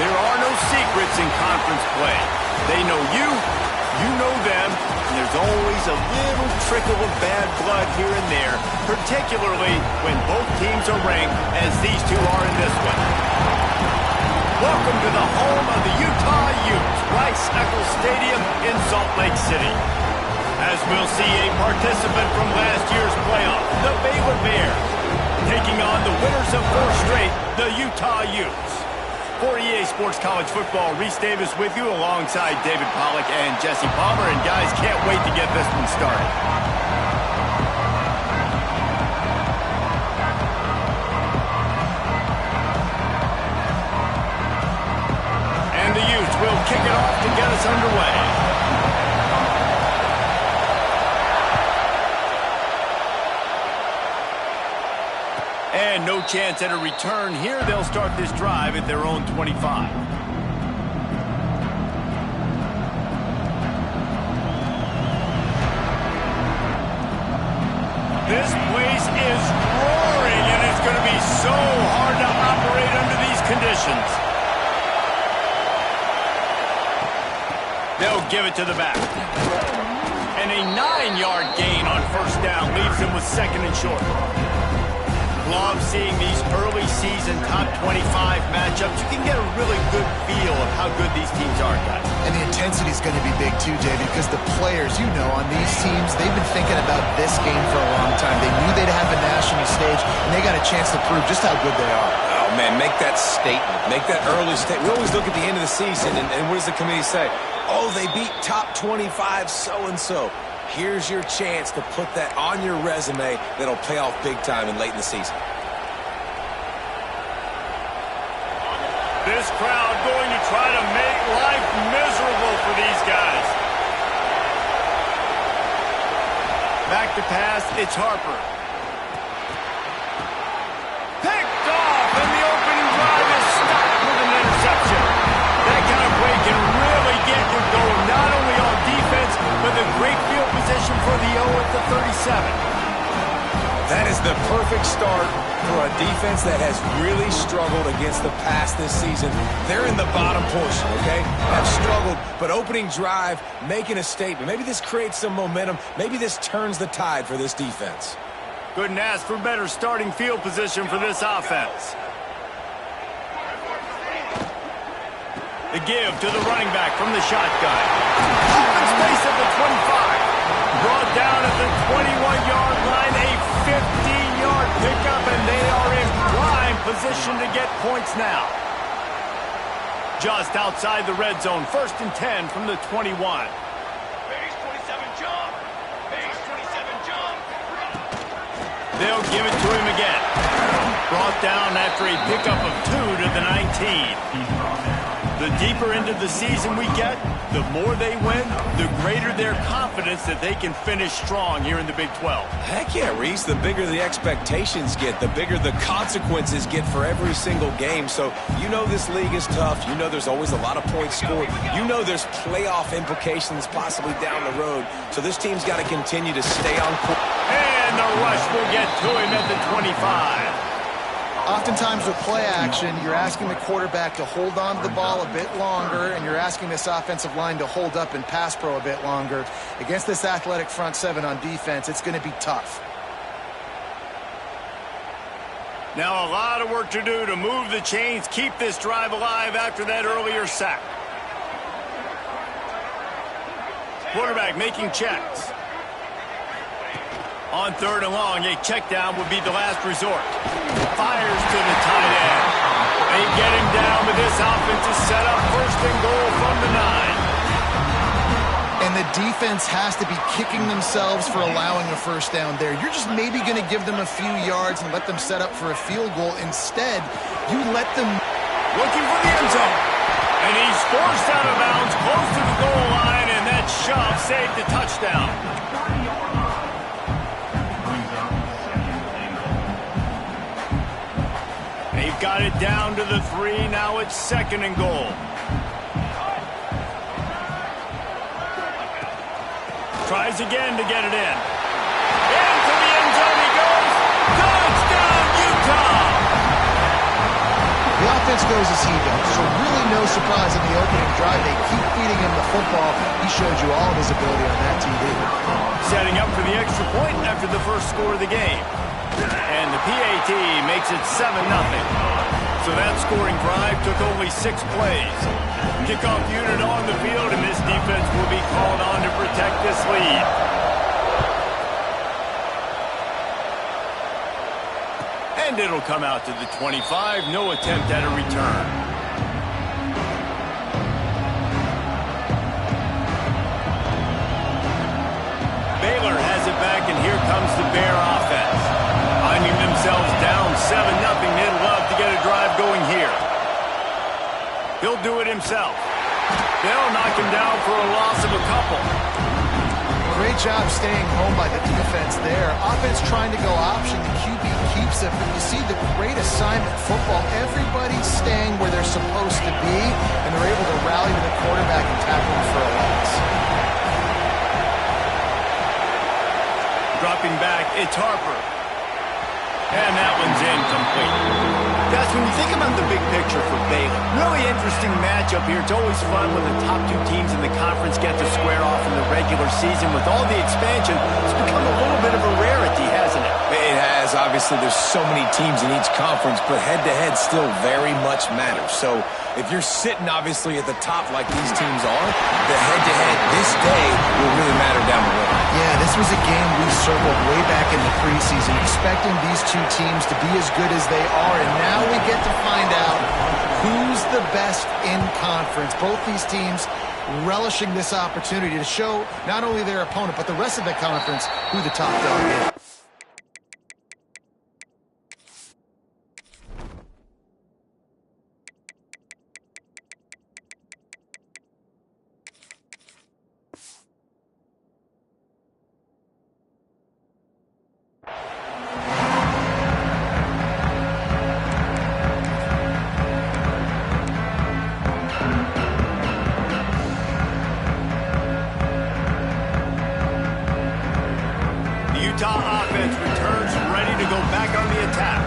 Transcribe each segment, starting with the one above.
There are no secrets in conference play. They know you, you know them, and there's always a little trickle of bad blood here and there, particularly when both teams are ranked as these two are in this one. Welcome to the home of the Utah Utes, Rice-Eccles Stadium in Salt Lake City. As we'll see a participant from last year's playoff, the Baylor Bears, taking on the winners of 4 straight, the Utah Utes. For EA Sports College Football, Reese Davis with you alongside David Pollack and Jesse Palmer. And guys, can't wait to get this one started. And the Utes will kick it off to get us underway. And no chance at a return here. They'll start this drive at their own 25. This place is roaring, and it's going to be so hard to operate under these conditions. They'll give it to the back. And a 9-yard gain on first down leaves them with 2nd and short. Love seeing these early season top 25 matchups. You can get a really good feel of how good these teams are, guys. And the intensity is going to be big too, David, because the players, you know, on these teams, they've been thinking about this game for a long time. They knew they'd have a national stage, and they got a chance to prove just how good they are. Oh, man, make that statement. Make that early statement. We always look at the end of the season, and what does the committee say? Oh, they beat top 25 so-and-so. Here's your chance to put that on your resume that'll pay off big time and late in the season. This crowd going to try to make life miserable for these guys. Back to pass, it's Harper. Picked off, and the opening drive is stopped with an interception. That kind of play can really get you going, not only on defense, but the great field position for the O at the 37. That is the perfect start for a defense that has really struggled against the pass this season. They're in the bottom portion, okay? Have struggled, but opening drive, making a statement. Maybe this creates some momentum. Maybe this turns the tide for this defense. Couldn't ask for better starting field position for this offense. The give to the running back from the shotgun. Open space at the 25. Brought down at the 21-yard line, a 15-yard pickup, and they are in prime position to get points now. Just outside the red zone, 1st and 10 from the 21. Base 27 jump. Base 27 jump. They'll give it to him again. Brought down after a pickup of 2 to the 19. The deeper into the season we get, the more they win, the greater their confidence that they can finish strong here in the Big 12. Heck yeah, Reese. The bigger the expectations get, the bigger the consequences get for every single game. So you know this league is tough. You know there's always a lot of points scored. You know there's playoff implications possibly down the road. So this team's got to continue to stay on course. And the rush will get to him at the 25. Oftentimes with play action, you're asking the quarterback to hold on to the ball a bit longer, and you're asking this offensive line to hold up and pass pro a bit longer. Against this athletic front 7 on defense, it's going to be tough. Now a lot of work to do to move the chains, keep this drive alive after that earlier sack. Quarterback making checks. On 3rd and long, a check down would be the last resort. Fires to the tight end. They get him down, but this offense is set up 1st and goal from the 9. And the defense has to be kicking themselves for allowing a first down there. You're just maybe going to give them a few yards and let them set up for a field goal. Instead, you let them... Looking for the end zone. And he's forced out of bounds close to the goal line, and that shove saved the touchdown. They've got it down to the 3. Now it's 2nd and goal. Tries again to get it in. Into the end zone he goes. Touchdown, Utah! The offense goes as he goes. So really no surprise in the opening drive. They keep feeding him the football. He showed you all of his ability on that TV. Setting up for the extra point after the first score of the game. And the PAT makes it 7-0. So that scoring drive took only 6 plays. Kickoff unit on the field, and this defense will be called on to protect this lead. And it'll come out to the 25. No attempt at a return. Baylor has it back, and here comes the Bear offense. Finding themselves down 7-0, they'd love to get a drive going here. He'll do it himself. They'll knock him down for a loss of a couple. Great job staying home by the defense there. Offense trying to go option. The QB keeps it, but you see the great assignment football. Everybody's staying where they're supposed to be, and they're able to rally to the quarterback and tackle him for a loss. Dropping back, it's Harper. And that one's incomplete. Guys, when you think about the big picture for Baylor, really interesting matchup here. It's always fun when the top 2 teams in the conference get to square off in the regular season. With all the expansion, it's become a little bit of a rarity, hasn't it? It has. Obviously, there's so many teams in each conference, but head-to-head still very much matters. So if you're sitting, obviously, at the top like these teams are, the head-to-head this day will really matter down the road. Yeah, this was a game we circled way back in the preseason, expecting these 2 teams to be as good as they are, and now we get to find out who's the best in conference. Both these teams relishing this opportunity to show not only their opponent, but the rest of the conference who the top dog is. Utah offense returns ready to go back on the attack.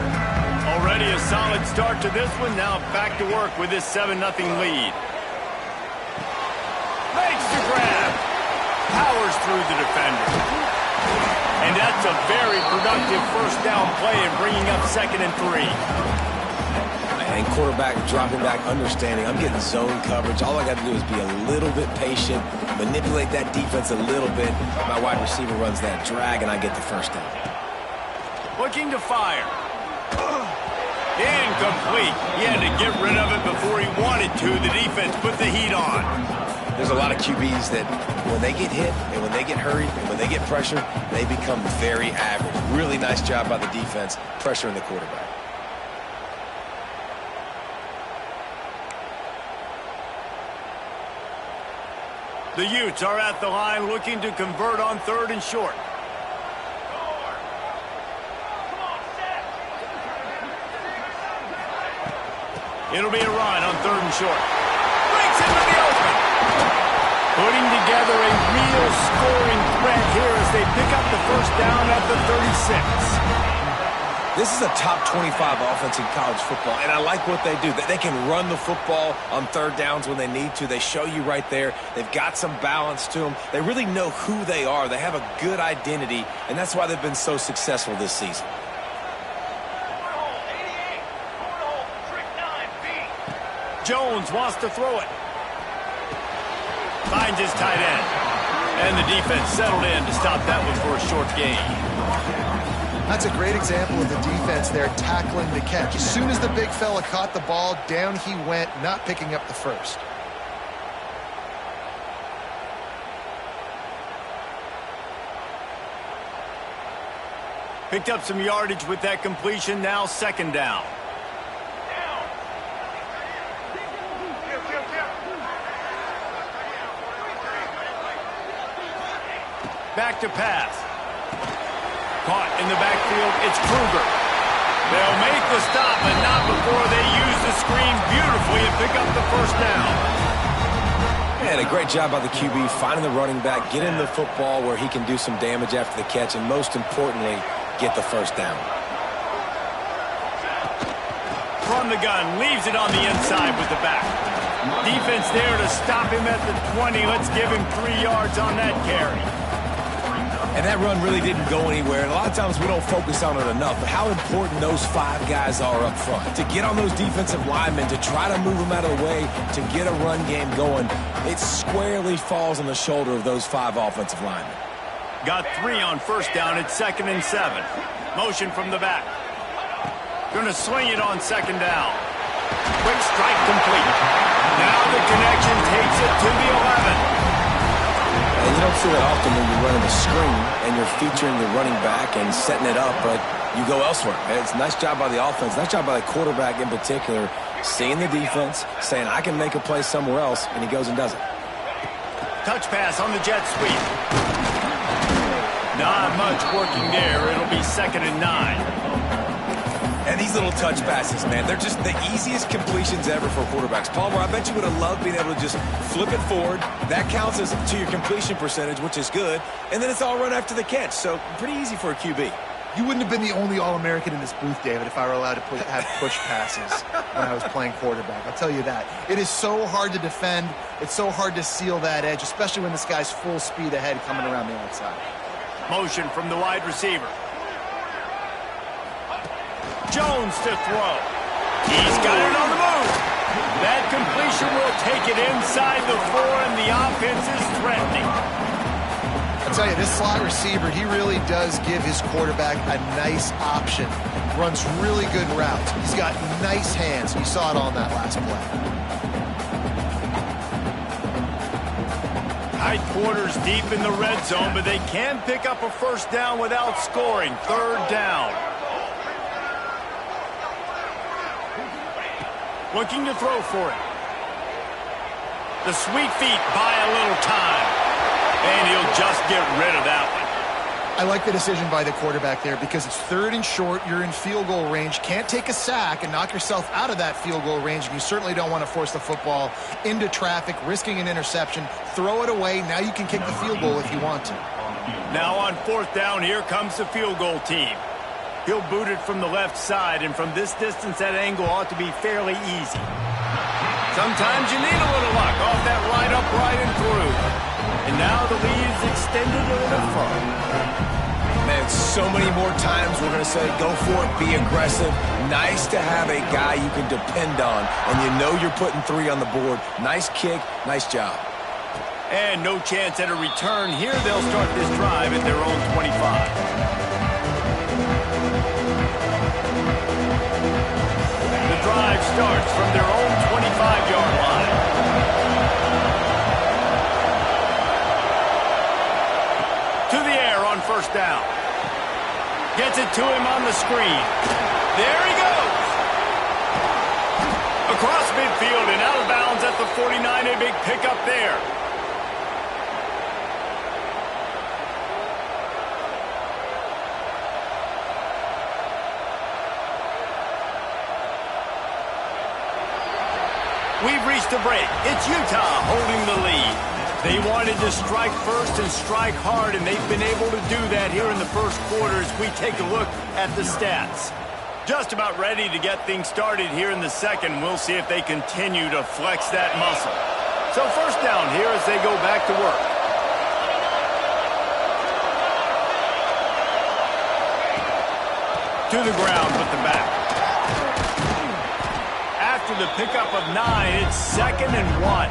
Already a solid start to this one. Now back to work with this 7-0 lead. Makes the grab. Powers through the defender. And that's a very productive first down play and bringing up 2nd and 3. And quarterback dropping back, understanding I'm getting zone coverage. All I got to do is be a little bit patient, manipulate that defense a little bit. My wide receiver runs that drag, and I get the first down. Looking to fire. Incomplete. He had to get rid of it before he wanted to. The defense put the heat on. There's a lot of QBs that when they get hit and when they get hurried and when they get pressured, they become very average. Really nice job by the defense, pressuring the quarterback. The Utes are at the line looking to convert on 3rd and short. It'll be a run on 3rd and short. Breaks into the open. Putting together a real scoring threat here as they pick up the first down at the 36. This is a top 25 offense in college football, and I like what they do. They can run the football on 3rd downs when they need to. They show you right there. They've got some balance to them. They really know who they are. They have a good identity, and that's why they've been so successful this season. Jones wants to throw it. Finds his tight end. And the defense settled in to stop that one for a short gain. That's a great example of the defense there tackling the catch. As soon as the big fella caught the ball, down he went, not picking up the first. Picked up some yardage with that completion. Now 2nd down. Back to pass. Caught in the backfield, it's Kruger. They'll make the stop, but not before they use the screen beautifully and pick up the first down. And a great job by the QB, finding the running back, getting the football where he can do some damage after the catch, and most importantly, get the first down. from the gun, leaves it on the inside with the back. Defense there to stop him at the 20. Let's give him 3 yards on that carry. And that run really didn't go anywhere. And a lot of times we don't focus on it enough, but how important those 5 guys are up front. To get on those defensive linemen, to try to move them out of the way, to get a run game going, it squarely falls on the shoulder of those 5 offensive linemen. Got 3 on first down at 2nd and 7. Motion from the back. Going to sling it on 2nd down. Quick strike complete. Now the connection takes it to the 11. And you don't see that often when you're running a screen and you're featuring the running back and setting it up, but you go elsewhere. It's a nice job by the offense, nice job by the quarterback in particular, seeing the defense, saying, I can make a play somewhere else, and he goes and does it. Touch pass on the jet sweep. Not much working there. It'll be 2nd and 9. And these little touch passes, man, they're just the easiest completions ever for quarterbacks. Palmer, I bet you would have loved being able to just flip it forward. That counts as to your completion percentage, which is good. And then it's all run after the catch. So pretty easy for a QB. You wouldn't have been the only All-American in this booth, David, if I were allowed to have push passes when I was playing quarterback. I'll tell you that. It is so hard to defend. It's so hard to seal that edge, especially when this guy's full speed ahead coming around the outside. Motion from the wide receiver. Jones to throw. He's got it on the move. That completion will take it inside the 4, and the offense is threatening. I'll tell you, this slot receiver, he really does give his quarterback a nice option. Runs really good routes. He's got nice hands. You saw it on that last play. Tight quarters deep in the red zone, but they can pick up a first down without scoring. 3rd down. Looking to throw for it. The sweet feet buy a little time. And he'll just get rid of that one. I like the decision by the quarterback there because it's 3rd and short. You're in field goal range. Can't take a sack and knock yourself out of that field goal range. And you certainly don't want to force the football into traffic, risking an interception. Throw it away. Now you can kick the field goal if you want to. Now on 4th down, here comes the field goal team. He'll boot it from the left side, and from this distance, that angle ought to be fairly easy. Sometimes you need a little luck off that right upright and through. And now the lead is extended a little further. Man, so many more times we're going to say, go for it, be aggressive. Nice to have a guy you can depend on, and you know you're putting 3 on the board. Nice kick, nice job. And no chance at a return. Here they'll start this drive at their own 25. The drive starts from their own 25-yard line. To the air on first down. Gets it to him on the screen. There he goes. Across midfield and out of bounds at the 49. A big pickup there. We've reached a break. It's Utah holding the lead. They wanted to strike first and strike hard, and they've been able to do that here in the first quarter as we take a look at the stats. Just about ready to get things started here in the second. We'll see if they continue to flex that muscle. So first down here as they go back to work. To the ground with the back. After the pickup of 9, it's 2nd and 1.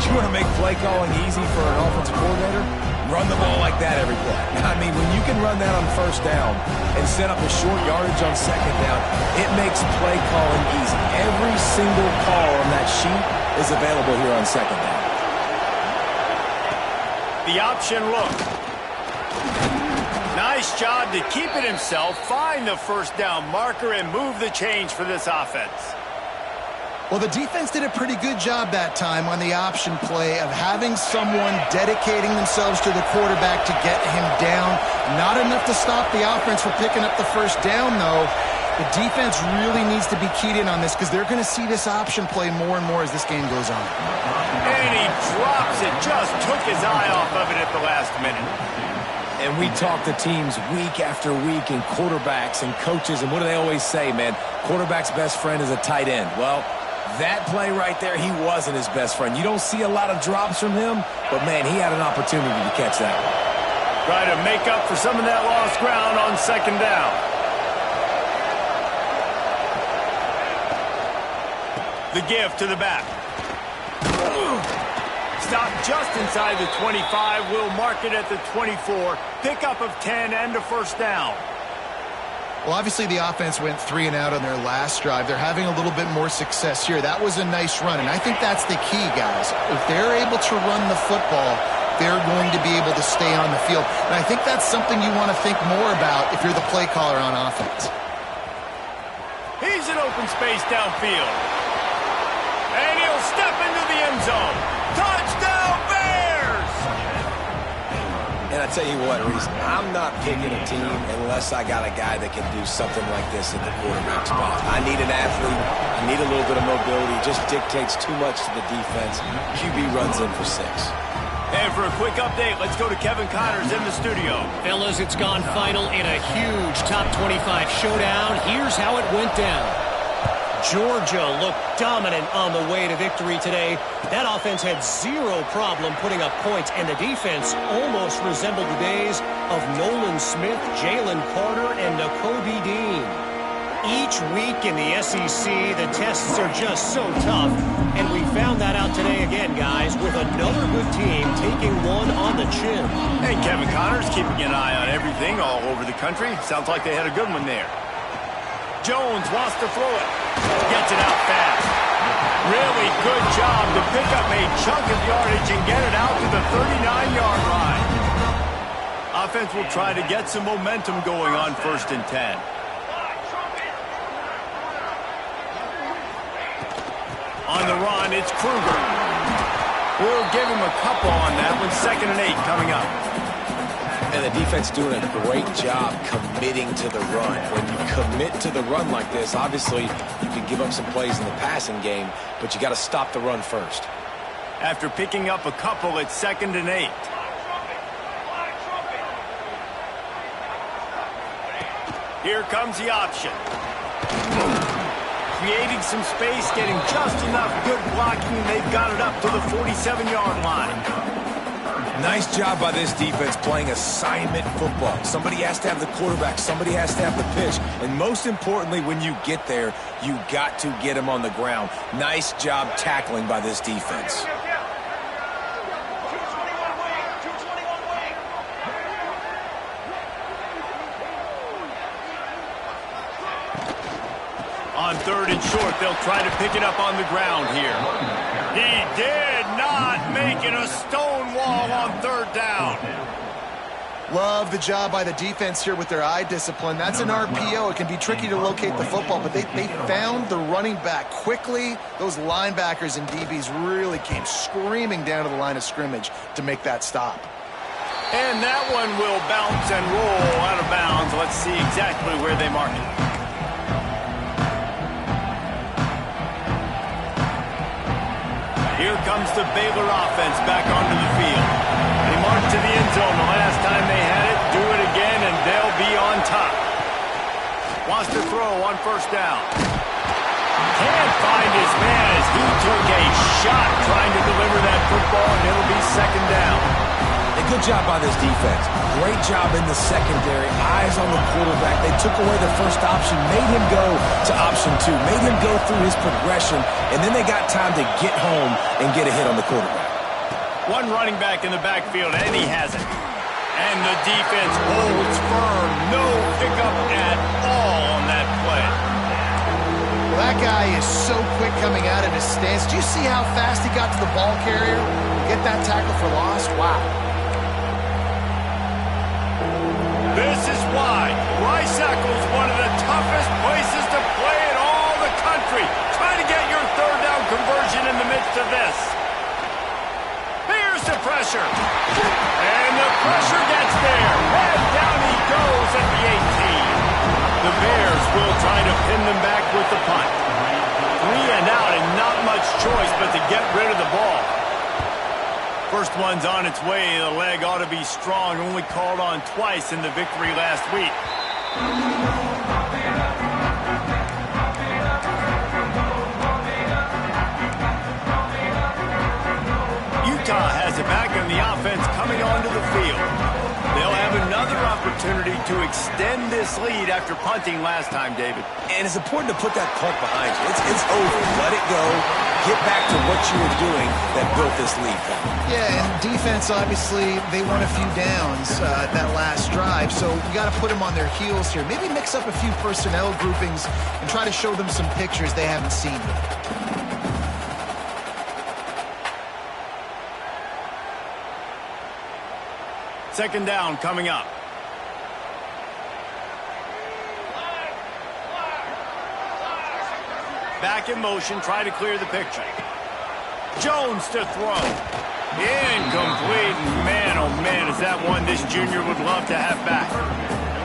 You want to make play calling easy for an offensive coordinator? Run the ball like that every play. I mean, when you can run that on first down and set up a short yardage on 2nd down, it makes play calling easy. Every single call on that sheet is available here on 2nd down. The option look. Nice job to keep it himself, find the first down marker, and move the change for this offense. Well, the defense did a pretty good job that time on the option play of having someone dedicating themselves to the quarterback to get him down. Not enough to stop the offense from picking up the first down, though. The defense really needs to be keyed in on this because they're going to see this option play more and more as this game goes on. And he drops it, just took his eye off of it at the last minute. And we talk to teams week after week and quarterbacks and coaches, and what do they always say, man? Quarterback's best friend is a tight end. Well, that play right there, he wasn't his best friend. You don't see a lot of drops from him, but, man, he had an opportunity to catch that one. Try to make up for some of that lost ground on second down. The give to the back. Stop just inside the 25. We'll mark it at the 24. Pickup of 10 and a first down. Well, obviously the offense went 3 and out on their last drive. They're having a little bit more success here. That was a nice run, and I think that's the key, guys. If they're able to run the football, they're going to be able to stay on the field. And I think that's something you want to think more about if you're the play caller on offense. He's in open space downfield. And he'll step into the end zone. Touchdown, Bears! And I tell you what, Reese, I'm not picking a team unless I got a guy that can do something like this in the quarterback spot. I need an athlete. I need a little bit of mobility. It just dictates too much to the defense. QB runs in for 6. And for a quick update, let's go to Kevin Connors in the studio. Fellas, it's gone final in a huge top 25 showdown. Here's how it went down. Georgia looked dominant on the way to victory today. That offense had zero problem putting up points, and the defense almost resembled the days of Nolan Smith, Jalen Carter, and Nakobe Dean. Each week in the SEC, the tests are just so tough, and we found that out today again, guys, with another good team taking one on the chin. And Kevin Connors keeping an eye on everything all over the country. Sounds like they had a good one there. Jones wants to throw it. Gets it out fast. Really good job to pick up a chunk of yardage and get it out to the 39-yard line. Offense will try to get some momentum going on 1st and 10. On the run, it's Kruger. We'll give him a couple on that one. 2nd and 8 coming up. And the defense doing a great job committing to the run. When you commit to the run like this, obviously you can give up some plays in the passing game, but you got to stop the run first. After picking up a couple, it's 2nd and 8. Here comes the option. Creating some space, getting just enough good blocking, and they've got it up to the 47-yard line. Nice job by this defense playing assignment football. Somebody has to have the quarterback. Somebody has to have the pitch. And most importantly, when you get there, you got to get him on the ground. Nice job tackling by this defense. On 3rd and short, they'll try to pick it up on the ground here. He did not make it a stone wall on 3rd down. Love the job by the defense here with their eye discipline. That's an RPO. It can be tricky to locate the football, but they found the running back quickly. Those linebackers and DBs really came screaming down to the line of scrimmage to make that stop. And that one will bounce and roll out of bounds. Let's see exactly where they mark it. Here comes the Baylor offense back onto the field. They marched to the end zone the last time they had it. Do it again, and they'll be on top. Wants to throw on 1st down. Can't find his man as he took a shot trying to deliver that football, and it'll be 2nd down. A good job by this defense. Great job in the secondary. Eyes on the quarterback. They took away the first option, made him go to option 2, made him go through his progression, and then they got time to get home and get a hit on the quarterback. One running back in the backfield, and he has it. And the defense holds firm. No pickup at all on that play. Well, that guy is so quick coming out of his stance. Do you see how fast he got to the ball carrier? Get that tackle for loss? Wow. This is why Rice-Eccles, one of the toughest places to play in all the country. Try to get your 3rd down conversion in the midst of this. Here's the pressure. And the pressure gets there. And down he goes at the 18. The Bears will try to pin them back with the punt. 3 and out and not much choice but to get rid of the ball. First one's on its way. The leg ought to be strong. Only called on twice in the victory last week. Utah has it back in the offense coming onto the field. They'll have another opportunity to extend this lead after punting last time, David. And it's important to put that punt behind you. It's over. Let it go. Get back to what you were doing that built this lead. Yeah, and defense, obviously, they won a few downs that last drive, so you got to put them on their heels here. Maybe mix up a few personnel groupings and try to show them some pictures they haven't seen yet. Second down coming up. Back in motion, try to clear the picture. Jones to throw. Incomplete. Man, oh man, is that one this junior would love to have back.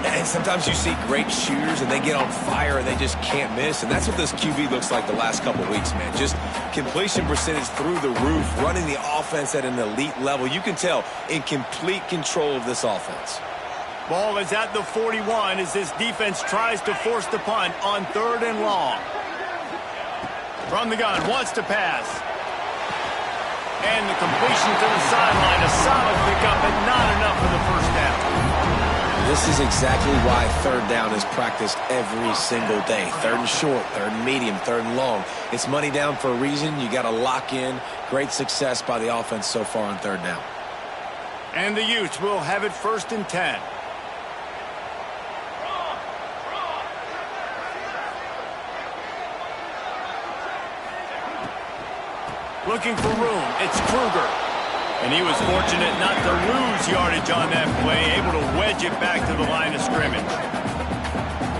And sometimes you see great shooters and they get on fire and they just can't miss. And that's what this QB looks like the last couple weeks, man. Just completion percentage through the roof, running the offense at an elite level. You can tell in complete control of this offense. Ball is at the 41 as this defense tries to force the punt on 3rd and long. From the gun, wants to pass. And the completion to the sideline. A solid pickup, but not enough for the first down. This is exactly why 3rd down is practiced every single day. 3rd and short, 3rd and medium, 3rd and long. It's money down for a reason. You got to lock in. Great success by the offense so far on 3rd down. And the Utes will have it 1st and 10. Looking for room. It's Kruger. And he was fortunate not to lose yardage on that play, able to wedge it back to the line of scrimmage.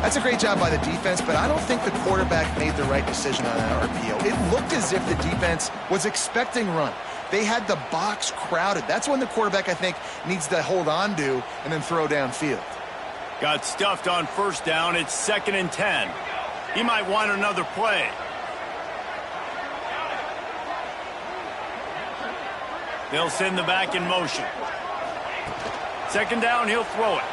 That's a great job by the defense, but I don't think the quarterback made the right decision on that RPO. It looked as if the defense was expecting run. They had the box crowded. That's when the quarterback, I think, needs to hold on to and then throw downfield. Got stuffed on 1st down. It's 2nd and 10. He might want another play. They'll send the back in motion. 2nd down, he'll throw it.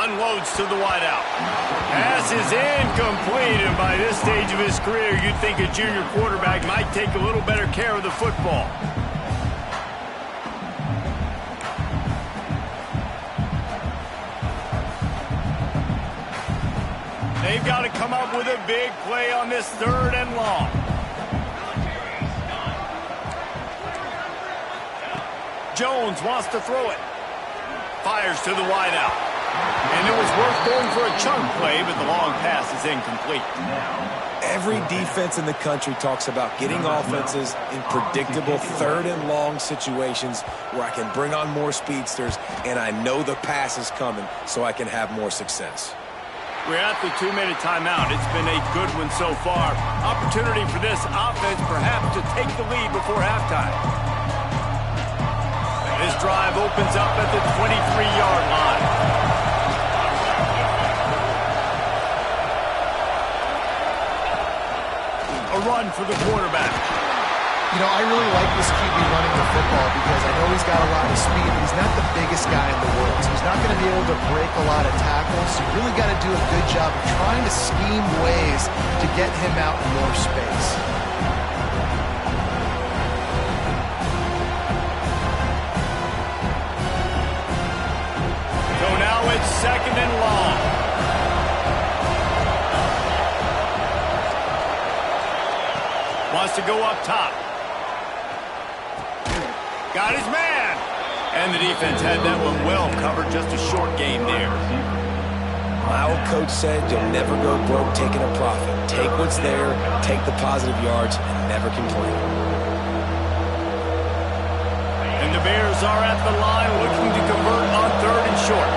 Unloads to the wideout. Pass is incomplete, and by this stage of his career, you'd think a junior quarterback might take a little better care of the football. They've got to come up with a big play on this 3rd and long. Jones wants to throw it. Fires to the wideout. And it was worth going for a chunk play, but the long pass is incomplete. Every defense in the country talks about getting offenses in predictable 3rd and long situations where I can bring on more speedsters and I know the pass is coming so I can have more success. We're at the 2-minute timeout. It's been a good one so far. Opportunity for this offense perhaps to take the lead before halftime. This drive opens up at the 23-yard line. A run for the quarterback. You know, I really like this QB running the football because I know he's got a lot of speed, but he's not the biggest guy in the world. So he's not going to be able to break a lot of tackles. So you really got to do a good job of trying to scheme ways to get him out in more space. So now it's 2nd and long. Wants to go up top. Got his man. And the defense had that one well covered. Just a short game there. My old coach said you'll never go broke taking a profit. Take what's there, take the positive yards, and never complain. And the Bears are at the line looking to convert on 3rd and short.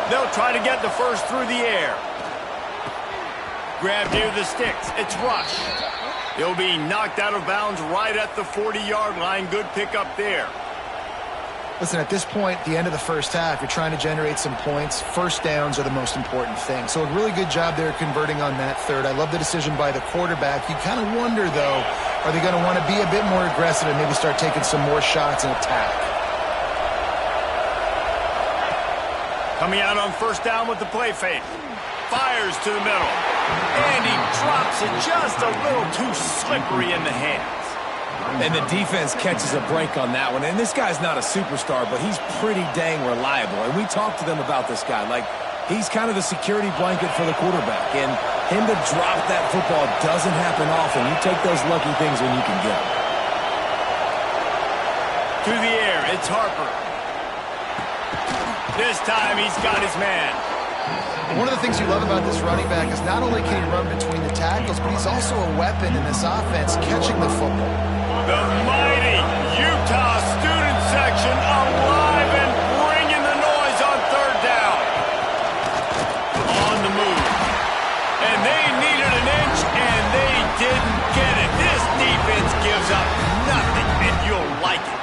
They'll try to get the first through the air. Grab near the sticks. It's Rush. He'll be knocked out of bounds right at the 40-yard line. Good pickup there. Listen, at this point, the end of the first half, you're trying to generate some points. First downs are the most important thing. So a really good job there converting on that third. I love the decision by the quarterback. You kind of wonder, though, are they going to want to be a bit more aggressive and maybe start taking some more shots and attack? Coming out on first down with the play fake. Fires to the middle. And he drops it just a little too slippery in the hands. And the defense catches a break on that one. And this guy's not a superstar, but he's pretty dang reliable. And we talked to them about this guy. Like, he's kind of the security blanket for the quarterback. And him to drop that football doesn't happen often. You take those lucky things when you can get them. To the air, it's Harper. This time he's got his man. One of the things you love about this running back is not only can he run between the tackles, but he's also a weapon in this offense catching the football. The mighty Utah student section alive and bringing the noise on third down. On the move. And they needed an inch, and they didn't get it. This defense gives up nothing, and you'll like it.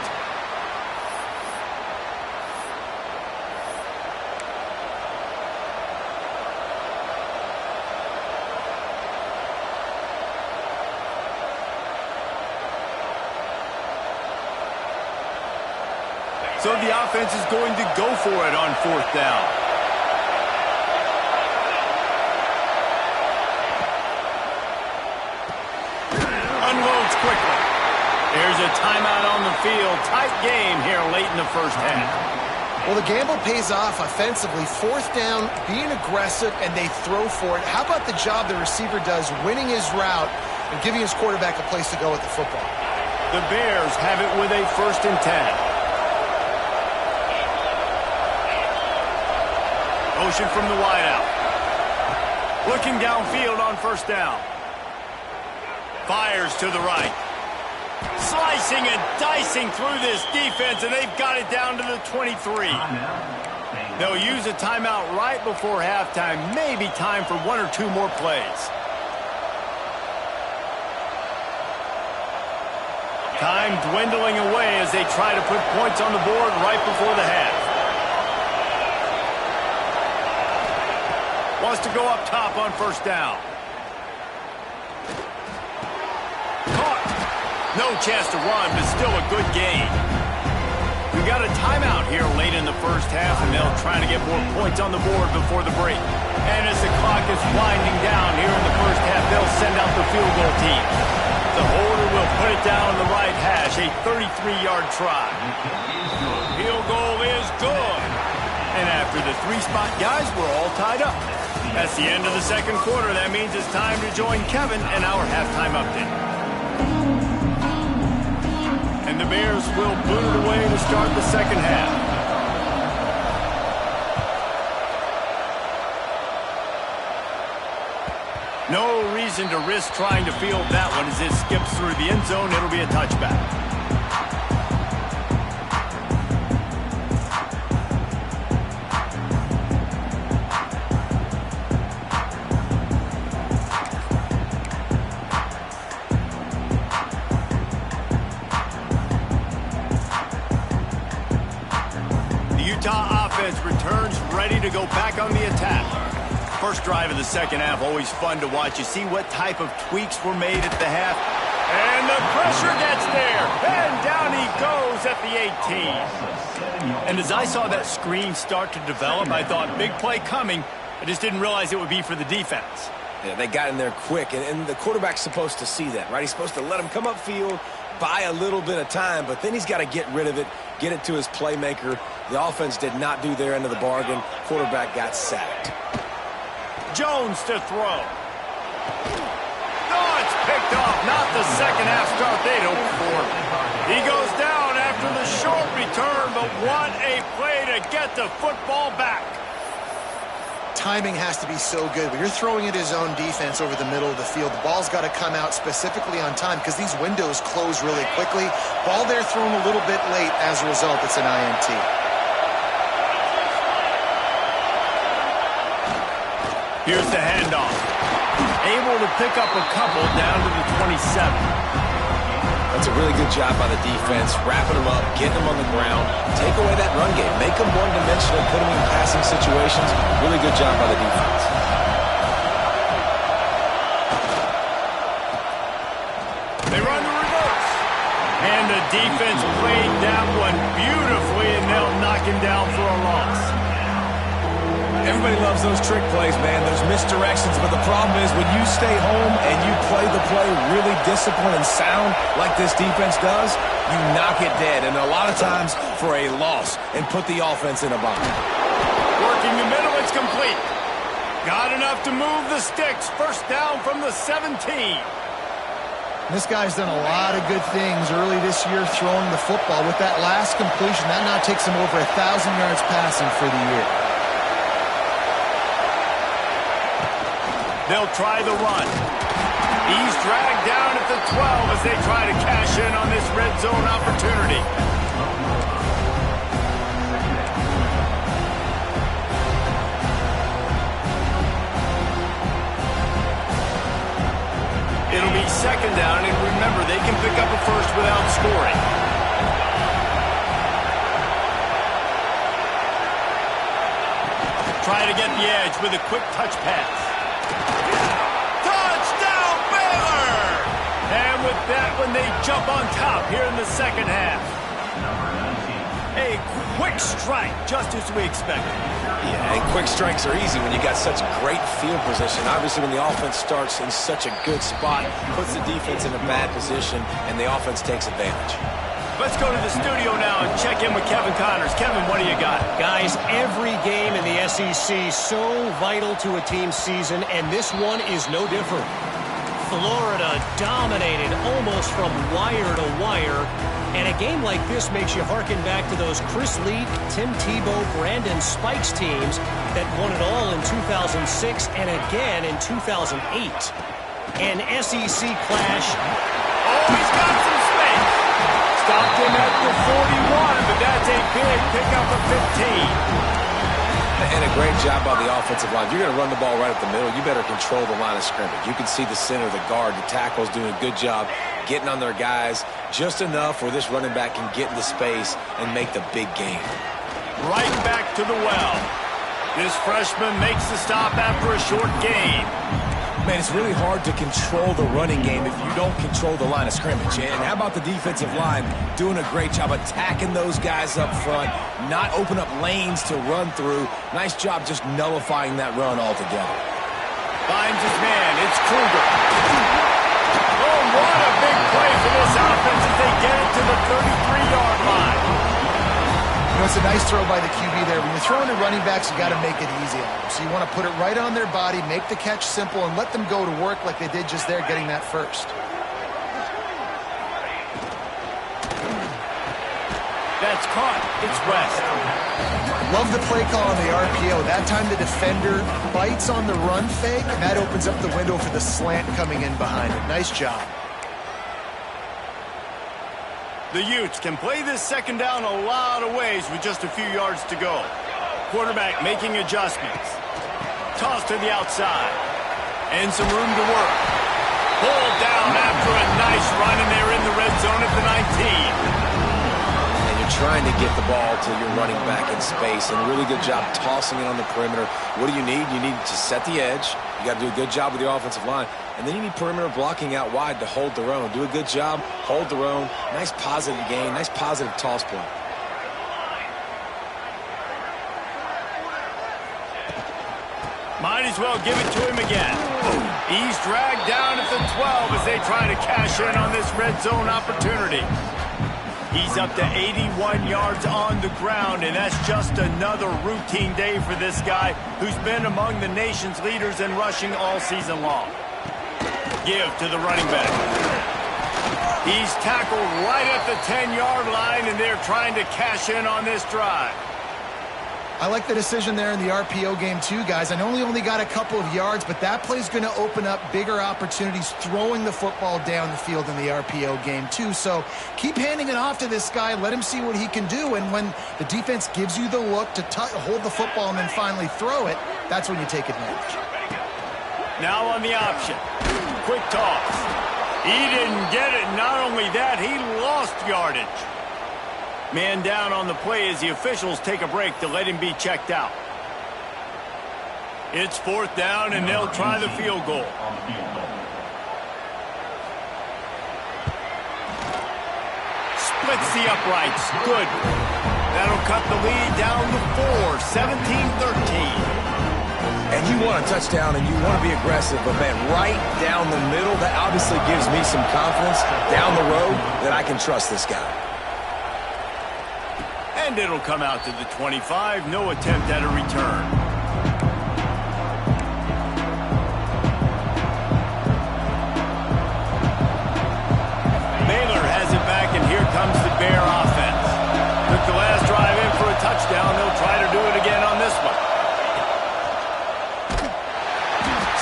So the offense is going to go for it on fourth down. Unloads quickly. There's a timeout on the field. Tight game here late in the first half. Well, the gamble pays off offensively. Fourth down, being aggressive, and they throw for it. How about the job the receiver does winning his route and giving his quarterback a place to go with the football? The Bears have it with a 1st and 10. Motion from the wideout. Looking downfield on first down. Fires to the right. Slicing and dicing through this defense, and they've got it down to the 23. They'll use a timeout right before halftime. Maybe time for 1 or 2 more plays. Time dwindling away as they try to put points on the board right before the half. Wants to go up top on first down. Caught. No chance to run, but still a good gain. We got a timeout here late in the first half, and they'll try to get more points on the board before the break. And as the clock is winding down here in the first half, they'll send out the field goal team. The holder will put it down on the right hash, a 33-yard try. Field goal is good. And after the 3-spot guys, we're all tied up. That's the end of the second quarter. That means it's time to join Kevin in our halftime update. And the Bears will boot it away to start the second half. No reason to risk trying to field that one as it skips through the end zone. It'll be a touchback. Utah offense returns ready to go back on the attack. First drive of the second half, always fun to watch. You see what type of tweaks were made at the half. And the pressure gets there. And down he goes at the 18. And as I saw that screen start to develop, I thought, big play coming. I just didn't realize it would be for the defense. Yeah, they got in there quick, and the quarterback's supposed to see that, right? He's supposed to let him come upfield, buy a little bit of time, but then he's got to get rid of it, get it to his playmaker. The offense did not do their end of the bargain. Quarterback got sacked. Jones to throw. Oh, it's picked off. Not the second half start they'd hoped for. He goes down after the short return, but what a play to get the football back. Timing has to be so good. When you're throwing at his own defense over the middle of the field, the ball's got to come out specifically on time because these windows close really quickly. Ball there thrown a little bit late. As a result, it's an INT. Here's the handoff. Able to pick up a couple down to the 27. A That's a really good job by the defense, wrapping them up, getting them on the ground, take away that run game, make them one-dimensional, put them in passing situations. Really good job by the defense. They run the reverse. And the defense played that one beautifully, and they'll knock him down for a loss. Everybody loves those trick plays, man. Those misdirections, but the problem is when you stay home and you play the play really disciplined and sound like this defense does, you knock it dead, and a lot of times for a loss, and put the offense in a bind. Working the middle, it's complete. Got enough to move the sticks. First down from the 17. This guy's done a lot of good things early this year throwing the football. With that last completion, that now takes him over 1,000 yards passing for the year. They'll try the run. He's dragged down at the 12 as they try to cash in on this red zone opportunity. It'll be second down, and remember, they can pick up a first without scoring. Try to get the edge with a quick touch pass. Touchdown, Baylor! And with that one, they jump on top here in the second half. A quick strike, just as we expected. Yeah, and quick strikes are easy when you got such great field position. Obviously, when the offense starts in such a good spot, puts the defense in a bad position, and the offense takes advantage. Let's go to the studio now and check in with Kevin Connors. Kevin, what do you got? Guys, every game in the SEC so vital to a team's season, and this one is no different. Florida dominated almost from wire to wire, and a game like this makes you harken back to those Chris Leak, Tim Tebow, Brandon Spikes teams that won it all in 2006 and again in 2008. An SEC clash. Oh, he's got some space. Stopped him at the 41, but that's a big pickup of 15. And a great job by the offensive line. If you're going to run the ball right up the middle, you better control the line of scrimmage. You can see the center, the guard, the tackles doing a good job getting on their guys just enough where this running back can get into space and make the big game. Right back to the well. This freshman makes the stop after a short gain. Man, it's really hard to control the running game if you don't control the line of scrimmage. And how about the defensive line doing a great job attacking those guys up front, not open up lanes to run through. Nice job just nullifying that run altogether. Finds his man. It's Kruger. Oh, what a big play for this offense as they get it to the 33-yard line. You know, it's a nice throw by the QB there. When you're throwing to running backs, you got to make it easy on them. So you want to put it right on their body, make the catch simple, and let them go to work like they did just there, getting that first. That's caught. It's West. Love the play call on the RPO. That time the defender bites on the run fake, and that opens up the window for the slant coming in behind it. Nice job. The Utes can play this second down a lot of ways with just a few yards to go. Quarterback making adjustments. Toss to the outside. And some room to work. Pulled down after a nice run, and they're in the red zone at the 19. And you're trying to get the ball to your running back in space, and a really good job tossing it on the perimeter. What do you need? You need to set the edge. You got to do a good job with the offensive line. And then you need perimeter blocking out wide to hold their own. Do a good job, hold their own. Nice positive gain, nice positive toss play. Might as well give it to him again. He's dragged down at the 12 as they try to cash in on this red zone opportunity. He's up to 81 yards on the ground, and that's just another routine day for this guy who's been among the nation's leaders in rushing all season long. Give to the running back. He's tackled right at the 10-yard line, and they're trying to cash in on this drive. I like the decision there in the RPO game too, guys. I know he only got a couple of yards, but that play's going to open up bigger opportunities throwing the football down the field in the RPO game too. So keep handing it off to this guy. Let him see what he can do. And when the defense gives you the look to hold the football and then finally throw it, that's when you take advantage. Now on the option. Quick toss. He didn't get it. Not only that, he lost yardage. Man down on the play as the officials take a break to let him be checked out. It's 4th down, and they'll try the field goal. Splits the uprights. Good. That'll cut the lead down to 4, 17-13. And you want a touchdown and you want to be aggressive, but, man, right down the middle, that obviously gives me some confidence down the road that I can trust this guy. And it'll come out to the 25. No attempt at a return. Baylor has it back, and here comes the Bear offense. Took the last drive in for a touchdown. They'll try to do it again on this one.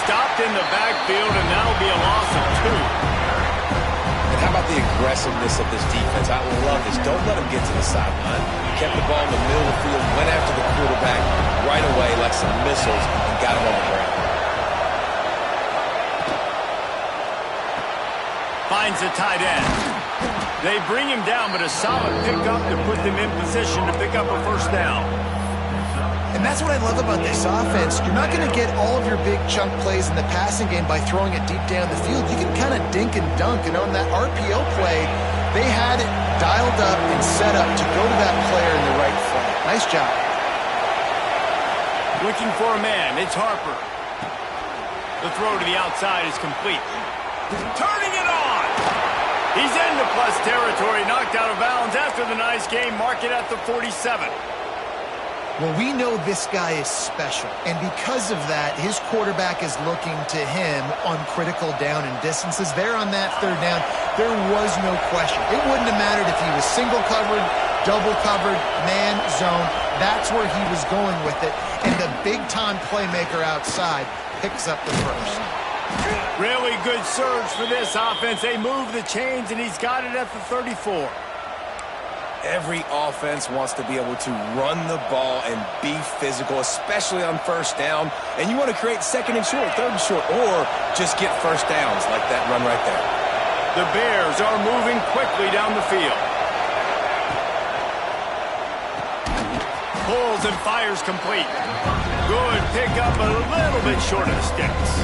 Stopped in the backfield, and that'll be a loss of 2. And how about the aggressiveness of this defense? I love this. Don't let them get to the sideline. Kept the ball in the middle of the field, went after the quarterback right away like some missiles, and got him on the ground. Finds the tight end. They bring him down, but a solid pickup to put them in position to pick up a 1st down. And that's what I love about this offense. You're not going to get all of your big chunk plays in the passing game by throwing it deep down the field. You can kind of dink and dunk. And on that RPO play, they had it dialed up and set up to go to that player in the right front. Nice job. Looking for a man. It's Harper. The throw to the outside is complete. Turning it on. He's into plus territory. Knocked out of bounds after the nice game. Mark it at the 47. Well, we know this guy is special, and because of that, his quarterback is looking to him on critical down and distances. There on that 3rd down, there was no question. It wouldn't have mattered if he was single covered, double covered, man, zone. That's where he was going with it, and the big-time playmaker outside picks up the 1st. Really good surge for this offense. They move the chains, and he's got it at the 34. Every offense wants to be able to run the ball and be physical, especially on 1st down. And you want to create 2nd and short, 3rd and short, or just get 1st downs like that run right there. The Bears are moving quickly down the field. Pulls and fires complete. Good pickup, a little bit short of the sticks.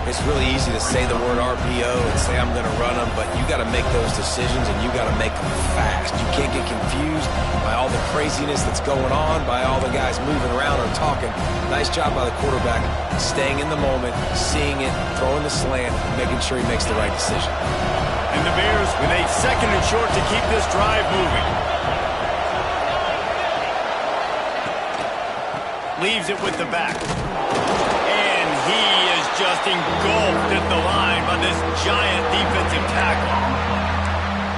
It's really easy to say the word RPO and say I'm going to run them, but you got to make those decisions and you got to make them fast. You can't get confused by all the craziness that's going on, by all the guys moving around or talking. Nice job by the quarterback, staying in the moment, seeing it, throwing the slant, making sure he makes the right decision. And the Bears with a 2nd and short to keep this drive moving. Leaves it with the back. And he is just engulfed at the line by this giant defensive tackle.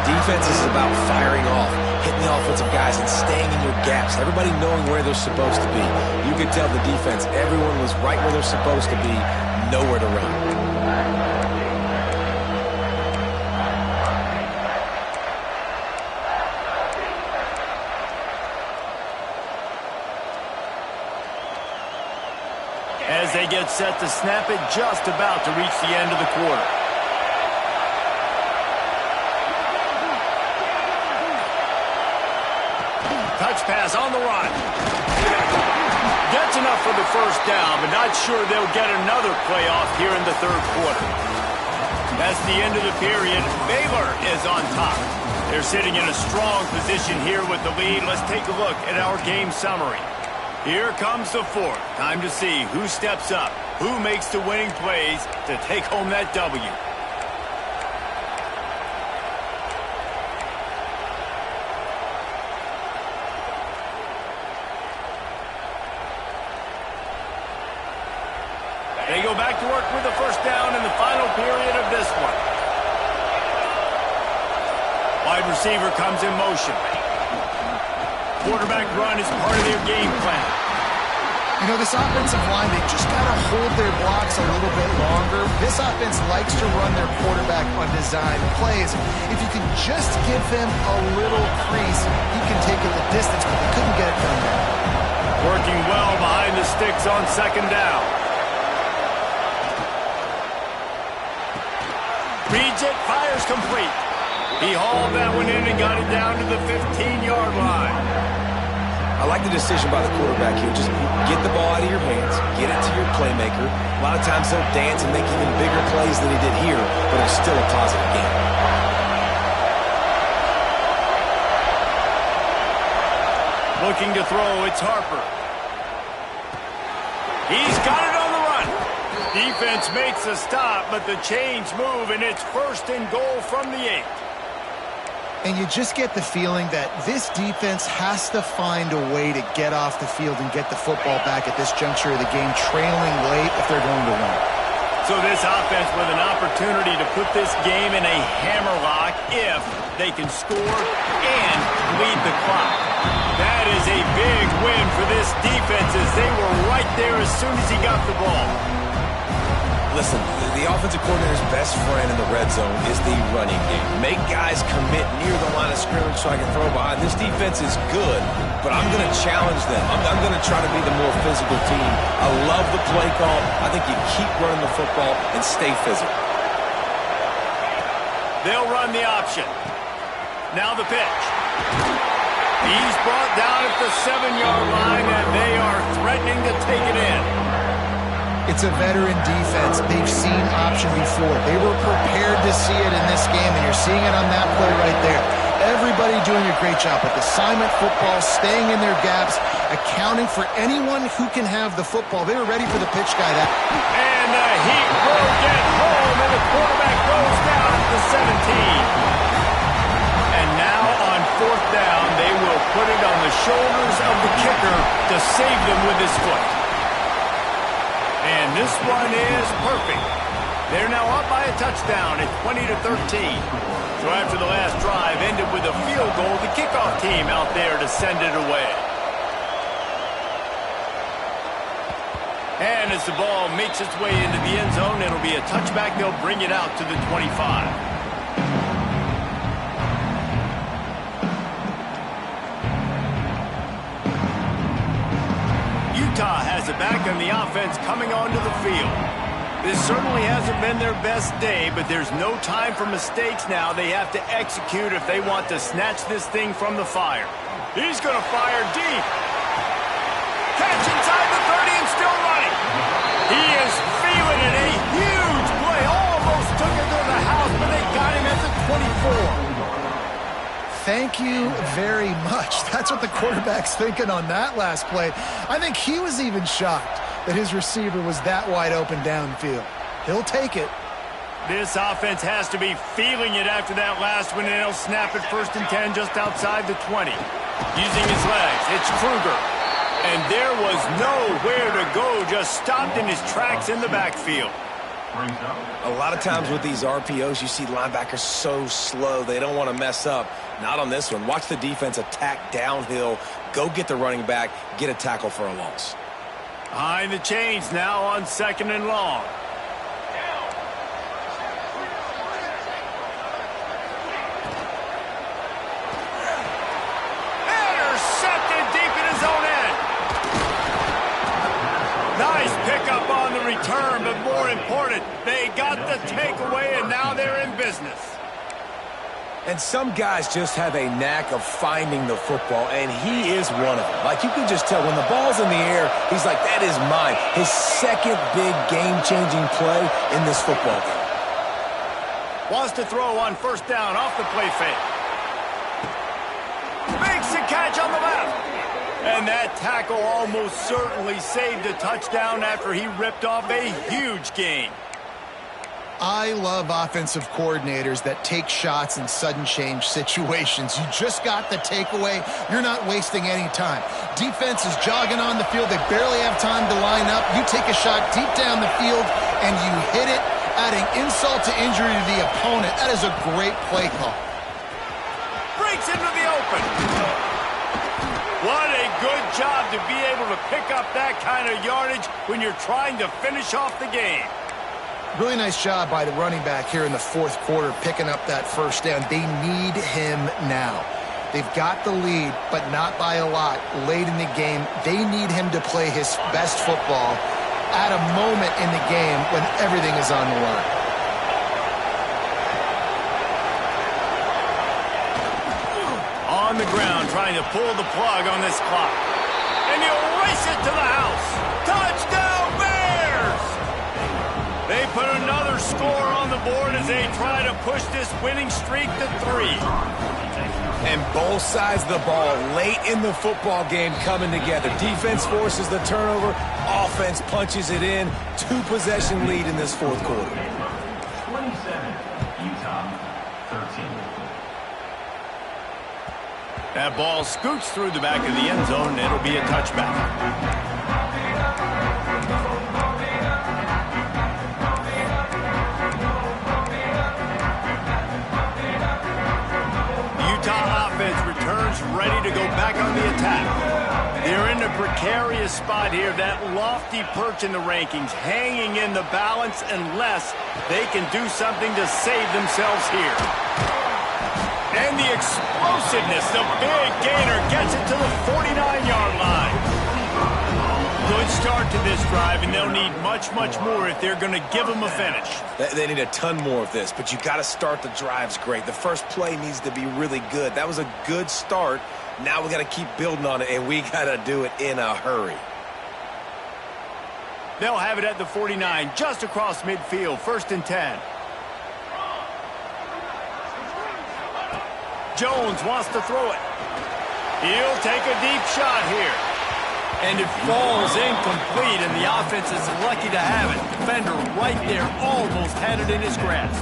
Defense is about firing off, hitting the offensive guys and staying in your gaps. Everybody knowing where they're supposed to be. You could tell the defense, everyone was right where they're supposed to be, nowhere to run. As they get set to snap it, just about to reach the end of the quarter. Touch pass on the run. Gets enough for the 1st down, but not sure they'll get another playoff here in the 3rd quarter. That's the end of the period. Baylor is on top. They're sitting in a strong position here with the lead. Let's take a look at our game summary. Here comes the 4th. Time to see who steps up, who makes the winning plays to take home that W. They go back to work with the 1st down in the final period of this one. Wide receiver comes in motion. Quarterback run is part of their game plan. You know, this offensive line, they just got to hold their blocks a little bit longer. This offense likes to run their quarterback on design plays. If you can just give him a little crease, he can take it the distance, but they couldn't get it done there. Working well behind the sticks on 2nd down. Reads it, fires complete. He hauled that one in and got it down to the 15-yard line. I like the decision by the quarterback here. Just get the ball out of your hands, get it to your playmaker. A lot of times he'll dance and make even bigger plays than he did here, but it's still a positive game. Looking to throw, it's Harper. He's got it on the run. Defense makes a stop, but the chains move, and it's 1st and goal from the 8. And you just get the feeling that this defense has to find a way to get off the field and get the football back at this juncture of the game, trailing late if they're going to win. So this offense with an opportunity to put this game in a hammerlock if they can score and lead the clock. That is a big win for this defense as they were right there as soon as he got the ball. Listen, the offensive coordinator's best friend in the red zone is the running game. Make guys commit near the line of scrimmage so I can throw behind. This defense is good, but I'm going to challenge them. I'm going to try to be the more physical team. I love the play call. I think you keep running the football and stay physical. They'll run the option. Now the pitch. He's brought down at the 7-yard line, and they are threatening to take it in. It's a veteran defense. They've seen option before. They were prepared to see it in this game, and you're seeing it on that play right there. Everybody doing a great job with assignment football, staying in their gaps, accounting for anyone who can have the football. They were ready for the pitch guy. And the heat will get home, and the quarterback goes down at the 17. And now on 4th down, they will put it on the shoulders of the kicker to save them with his foot. And this one is perfect. They're now up by a touchdown at 20-13. So after the last drive ended with a field goal, the kickoff team out there to send it away. And as the ball makes its way into the end zone, it'll be a touchback. They'll bring it out to the 25. Utah has it back on the offense coming onto the field. This certainly hasn't been their best day, but there's no time for mistakes now. They have to execute if they want to snatch this thing from the fire. He's going to fire deep. Catch inside the 30 and still running. He is feeling it. A huge play. Almost took it to the house, but they got him at the 24. Thank you very much. That's what the quarterback's thinking on that last play. I think he was even shocked that his receiver was that wide open downfield. He'll take it. This offense has to be feeling it after that last one, and he'll snap it 1st and 10 just outside the 20. Using his legs, it's Kruger. And there was nowhere to go, just stopped in his tracks in the backfield. A lot of times with these RPOs, you see linebackers so slow, they don't want to mess up. Not on this one. Watch the defense attack downhill, go get the running back, get a tackle for a loss. Behind the chains now on 2nd and long. Intercepted deep in his own end. Nice pickup on the return, but more important, they got the takeaway, and now they're in business. And some guys just have a knack of finding the football, and he is one of them. Like, you can just tell when the ball's in the air, he's like, that is mine. His second big game-changing play in this football game. Wants to throw on 1st down off the play fake. Makes the catch on the left. And that tackle almost certainly saved a touchdown after he ripped off a huge gain. I love offensive coordinators that take shots in sudden change situations. You just got the takeaway. You're not wasting any time. Defense is jogging on the field. They barely have time to line up. You take a shot deep down the field, and you hit it, adding insult to injury to the opponent. That is a great play call. Breaks into the open. What a good job to be able to pick up that kind of yardage when you're trying to finish off the game. Really nice job by the running back here in the 4th quarter, picking up that 1st down. They need him now. They've got the lead, but not by a lot. Late in the game, they need him to play his best football at a moment in the game when everything is on the line. trying to pull the plug on this clock. And he'll race it to the house. Touchdown, Bears! They put another score on the board as they try to push this winning streak to 3. And both sides of the ball late in the football game coming together. Defense forces the turnover. Offense punches it in. 2-possession lead in this fourth quarter. 27, Utah, 13. That ball scoots through the back of the end zone, and it'll be a touchback. Returns ready to go back on the attack. They're in a precarious spot here, that lofty perch in the rankings, hanging in the balance unless they can do something to save themselves here. And the explosiveness, the big gainer gets it to the 49-yard line. Good start to this drive, and they'll need much, much more if they're going to give them a finish. They need a ton more of this, but you got to start the drives great. The first play needs to be really good. That was a good start. Now we got to keep building on it, and we got to do it in a hurry. They'll have it at the 49, just across midfield, 1st and 10. Jones wants to throw it. He'll take a deep shot here. And it falls incomplete, and the offense is lucky to have it. Defender right there almost had it in his grasp.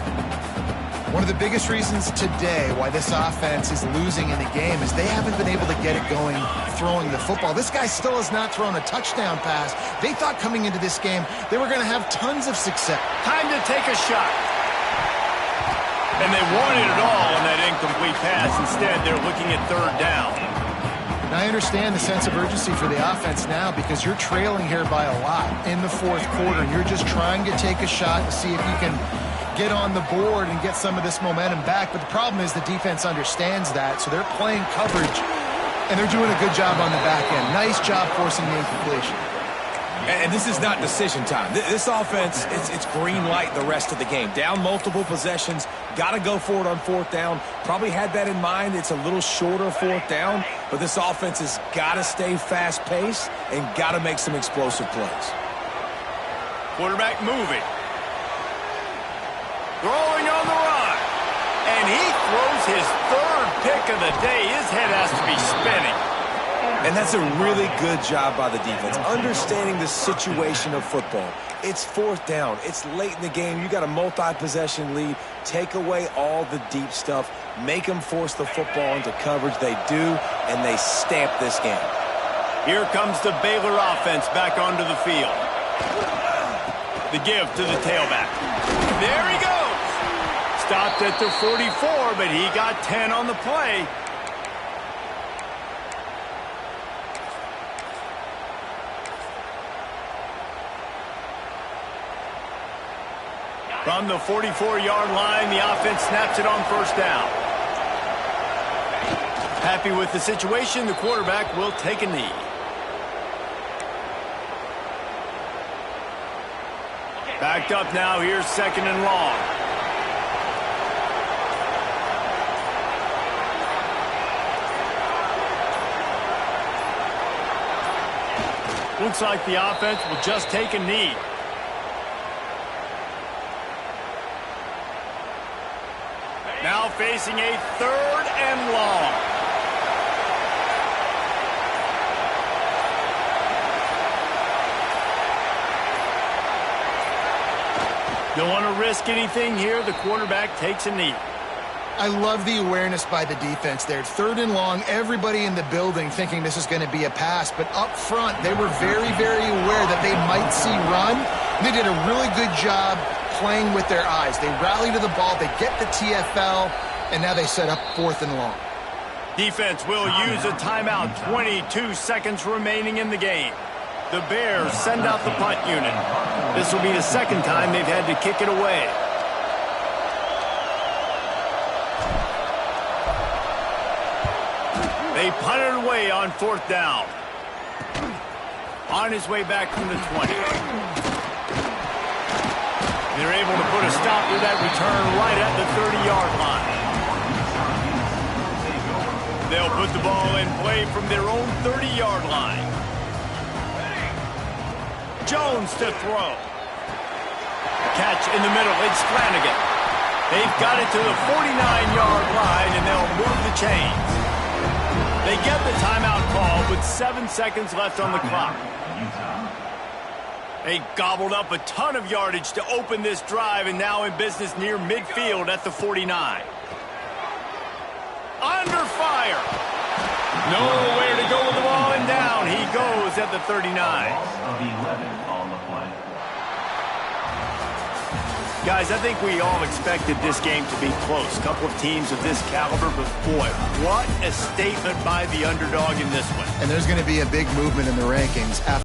One of the biggest reasons today why this offense is losing in the game is they haven't been able to get it going throwing the football. This guy still has not thrown a touchdown pass. They thought coming into this game they were going to have tons of success. Time to take a shot. And they wanted it all on that incomplete pass. Instead, they're looking at 3rd down. And I understand the sense of urgency for the offense now because you're trailing here by a lot in the 4th quarter. You're just trying to take a shot to see if you can get on the board and get some of this momentum back. But the problem is the defense understands that, so they're playing coverage, and they're doing a good job on the back end. Nice job forcing the incompletion. And this is not decision time. This offense, it's green light the rest of the game. Down multiple possessions, got to go for it on 4th down. Probably had that in mind. It's a little shorter 4th down, but this offense has got to stay fast-paced and got to make some explosive plays. Quarterback moving. Throwing on the run. And he throws his 3rd pick of the day. His head has to be spinning. And that's a really good job by the defense, understanding the situation of football. It's 4th down. It's late in the game. You got a multi-possession lead. Take away all the deep stuff. Make them force the football into coverage. They do, and they stamp this game. Here comes the Baylor offense back onto the field. The give to the tailback. There he goes. Stopped at the 44, but he got 10 on the play. From the 44-yard line, the offense snaps it on 1st down. Happy with the situation, the quarterback will take a knee. Backed up now, here's 2nd and long. Looks like the offense will just take a knee. Now facing a 3rd and long. Don't want to risk anything here. The quarterback takes a knee. I love the awareness by the defense there. 3rd and long, everybody in the building thinking this is going to be a pass, but up front, they were very, very aware that they might see run. They did a really good job playing with their eyes. They rally to the ball, they get the TFL, and now they set up 4th and long. Defense will use a timeout. 22 seconds remaining in the game. The Bears send out the punt unit. This will be the 2nd time they've had to kick it away. They punt it away on 4th down. On his way back from the 20. They're able to put a stop to that return right at the 30-yard line. they'll put the ball in play from their own 30-yard line. Jones to throw. Catch in the middle. It's Flanagan. They've got it to the 49-yard line, and they'll move the chains. They get the timeout call with 7 seconds left on the clock. They gobbled up a ton of yardage to open this drive, and now in business near midfield at the 49. Under fire. Nowhere to go with the ball, and down he goes at the 39. Guys, I think we all expected this game to be close. A couple of teams of this caliber, but boy, what a statement by the underdog in this one. And there's going to be a big movement in the rankings after